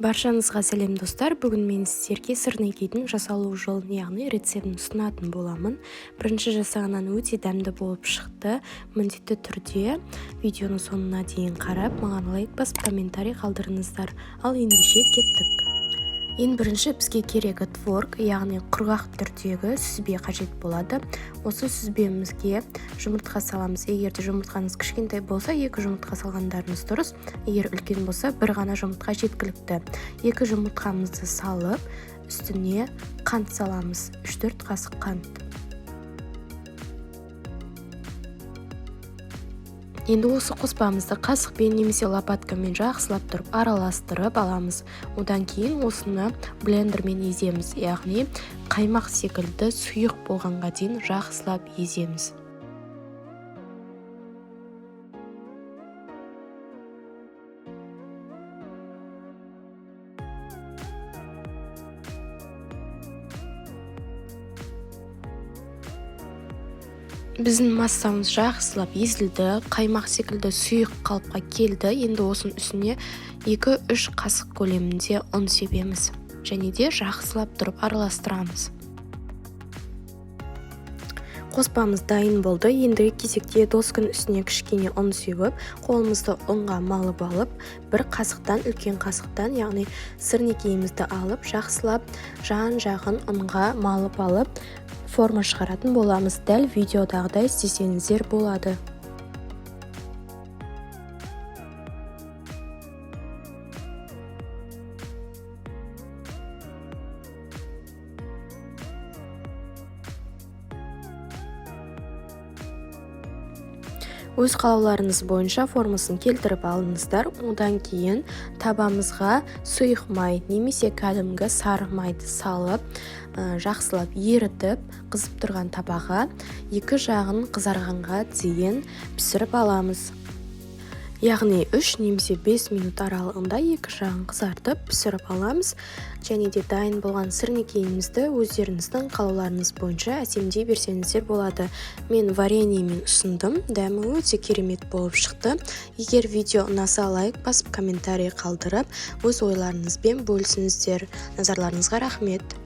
Баршаңызға сәлем достар. Бүгін мен сіздерге сырнекейдің жасалу жолын, яғни рецептін ұсынатын боламын. Бірінші жасағаннан өте дәмді болып шықты. Міндетті түрде видеоның соңына дейін қарап, маған лайк басып, комментарий қалдырыңыздар. Ал ендеше кеттік. Ең бірінші бізге керегі творог, яғни құрғақ түрдегі сүзбе қажет болады. Осы сүзбемізге жұмыртқа саламыз. Егер де жұмыртқаңыз кішкентай болса, 2 жұмыртқа салғандарыңыз дұрыс. Егер үлкен болса, 1 ғана жұмыртқа жеткілікті. 2 жұмыртқамызды салып, үстіне қант саламыз. 3-4 қасық қант. Енді осы қоспамызды қасықпен немесе лопаткамен жақсылап тұрып араластырып аламыз. Одан кейін осыны блендермен еземіз, яғни қаймақ секілді сұйық болғанға дейін жақсылап еземіз. Біздің массамыз жақсылап езілді, қаймақ секілді сұйық қалыпқа келді. Енді осының үстіне 2-3 қасық көлемінде ұн себеміз. Және де жақсылап тұрып араластырамыз. Қоспамыз дайын болды. Ендігі кезекте досканың үстіне кішкене ұн себіп, қолымызды ұнға малып алып, 1 қасықтан, үлкен қасықтан, яғни сырнекейімізді алып, жақсылап жан-жағын ұнға малып алып, форма шығаратын боламыз. Дәл видеодағыдай істесеңіздер болады. Өз қалауларыңыз бойынша формасын келтіріп алыңыздар. Одан кейін табамызға сұйық май немесе кәдімгі сары майды салып, жақсылап ерітіп, қызып тұрған табаға 2 жағын қызарғанға дейін пісіріп аламыз. Яғни 3 немесе 5 минут аралығында 2 жағын қызартып пісіріп аламыз. Және де дайын болған сырнекейімізді өздеріңіздің қалауларыңыз бойынша әсемдей берсеңіздер болады. Мен вареньемен ұсындым. Дәмі өте керемет болып шықты. Егер видео ұнаса, лайк басып, комментарий қалдырып, өз ойларыңызбен бөлісіңіздер. Назарларыңызға рахмет.